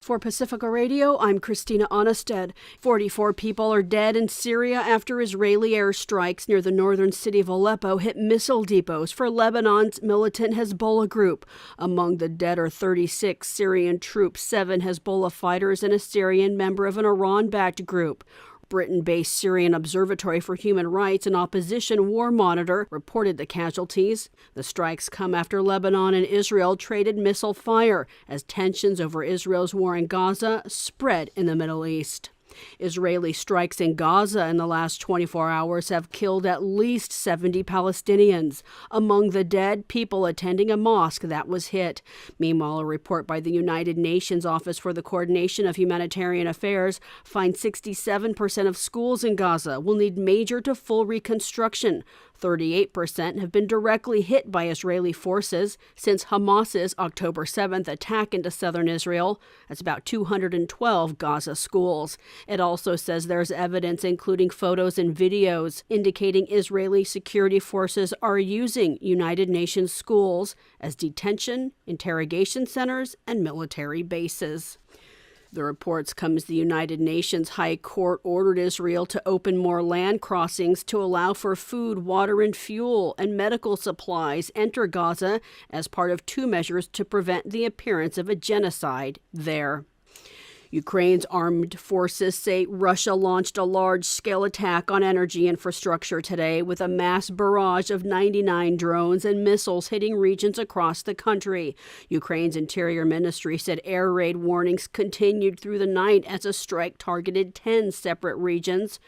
For Pacifica Radio, I'm Christina Onnested. 44 people are dead in Syria after Israeli airstrikes near the northern city of Aleppo hit missile depots for Lebanon's militant Hezbollah group. Among the dead are 36 Syrian troops, 7 Hezbollah fighters, and a Syrian member of an Iran-backed group. Britain-based Syrian Observatory for Human Rights and Opposition War Monitor reported the casualties. The strikes come after Lebanon and Israel traded missile fire as tensions over Israel's war in Gaza spread in the Middle East. Israeli strikes in Gaza in the last 24 hours have killed at least 70 Palestinians. Among the dead, people attending a mosque that was hit. Meanwhile, a report by the United Nations Office for the Coordination of Humanitarian Affairs finds 67% of schools in Gaza will need major to full reconstruction. 38% have been directly hit by Israeli forces since Hamas's October 7th attack into southern Israel. That's about 212 Gaza schools. It also says there's evidence, including photos and videos, indicating Israeli security forces are using United Nations schools as detention, interrogation centers, and military bases. The reports come as the United Nations High Court ordered Israel to open more land crossings to allow for food, water, and fuel and medical supplies enter Gaza as part of 2 measures to prevent the appearance of a genocide there. Ukraine's armed forces say Russia launched a large-scale attack on energy infrastructure today with a mass barrage of 99 drones and missiles hitting regions across the country. Ukraine's Interior Ministry said air raid warnings continued through the night as a strike targeted 10 separate regions.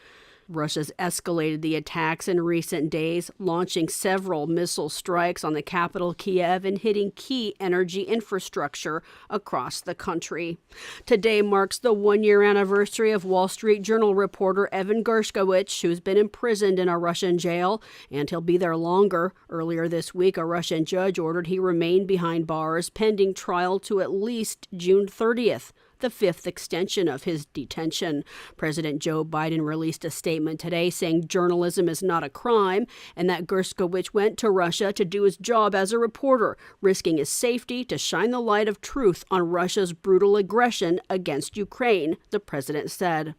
Russia's escalated the attacks in recent days, launching several missile strikes on the capital, Kiev, and hitting key energy infrastructure across the country. Today marks the 1-year anniversary of Wall Street Journal reporter Evan Gershkovich, who's been imprisoned in a Russian jail, and he'll be there longer. Earlier this week, a Russian judge ordered he remain behind bars pending trial to at least June 30th. The 5th extension of his detention. President Joe Biden released a statement today saying journalism is not a crime and that Gershkovich went to Russia to do his job as a reporter, risking his safety to shine the light of truth on Russia's brutal aggression against Ukraine, the president said.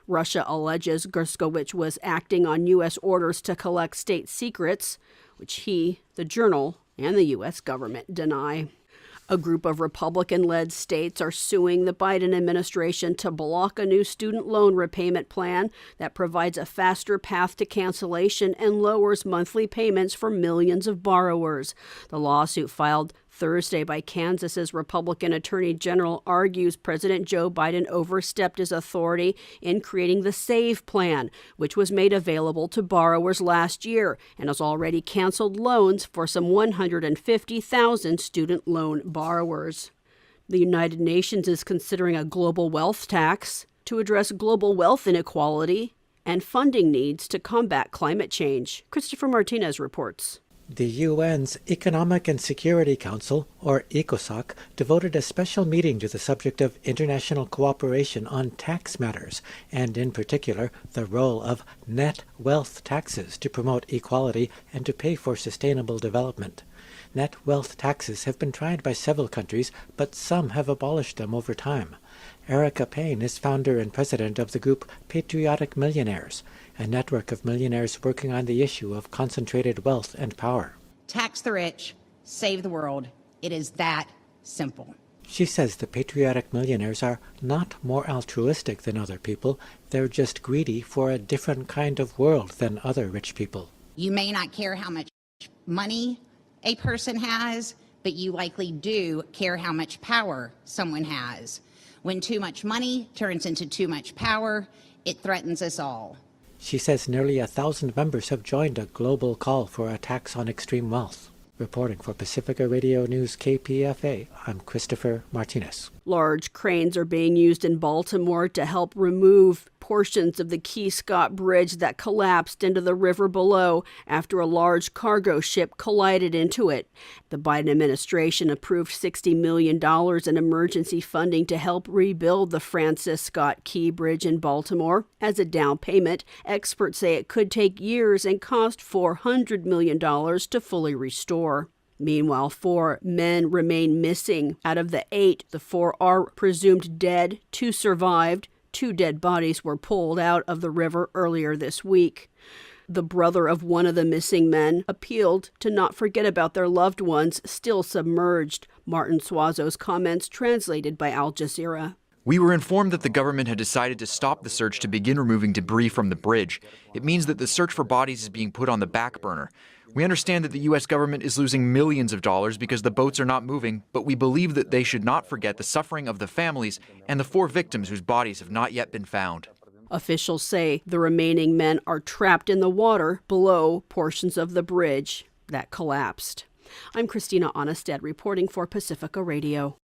Russia alleges Gershkovich was acting on U.S. orders to collect state secrets, which he, the Journal, and the U.S. government deny. A group of Republican-led states are suing the Biden administration to block a new student loan repayment plan that provides a faster path to cancellation and lowers monthly payments for millions of borrowers. The lawsuit filed Thursday by Kansas's Republican Attorney General argues President Joe Biden overstepped his authority in creating the SAVE plan, which was made available to borrowers last year and has already canceled loans for some 150,000 student loan borrowers. The United Nations is considering a global wealth tax to address global wealth inequality and funding needs to combat climate change. Christopher Martinez reports. The UN's Economic and Security Council, or ECOSOC, devoted a special meeting to the subject of international cooperation on tax matters, and in particular, the role of net wealth taxes to promote equality and to pay for sustainable development. Net wealth taxes have been tried by several countries, but some have abolished them over time. Erica Payne is founder and president of the group Patriotic Millionaires, a network of millionaires working on the issue of concentrated wealth and power. Tax the rich, save the world. It is that simple. She says the patriotic millionaires are not more altruistic than other people. They're just greedy for a different kind of world than other rich people. You may not care how much money a person has, but you likely do care how much power someone has. When too much money turns into too much power, it threatens us all. She says nearly 1,000 members have joined a global call for a tax on extreme wealth. Reporting for Pacifica Radio News KPFA, I'm Christopher Martinez. Large cranes are being used in Baltimore to help remove portions of the Key Scott Bridge that collapsed into the river below after a large cargo ship collided into it. The Biden administration approved $60 million in emergency funding to help rebuild the Francis Scott Key Bridge in Baltimore. As a down payment, experts say it could take years and cost $400 million to fully restore. Meanwhile, 4 men remain missing. Out of the 8, the 4 are presumed dead. 2 survived. 2 dead bodies were pulled out of the river earlier this week. The brother of one of the missing men appealed to not forget about their loved ones still submerged. Martin Suazo's comments translated by Al Jazeera. We were informed that the government had decided to stop the search to begin removing debris from the bridge. It means that the search for bodies is being put on the back burner. We understand that the U.S. government is losing millions of dollars because the boats are not moving, but we believe that they should not forget the suffering of the families and the 4 victims whose bodies have not yet been found. Officials say the remaining men are trapped in the water below portions of the bridge that collapsed. I'm Christina Onnested reporting for Pacifica Radio.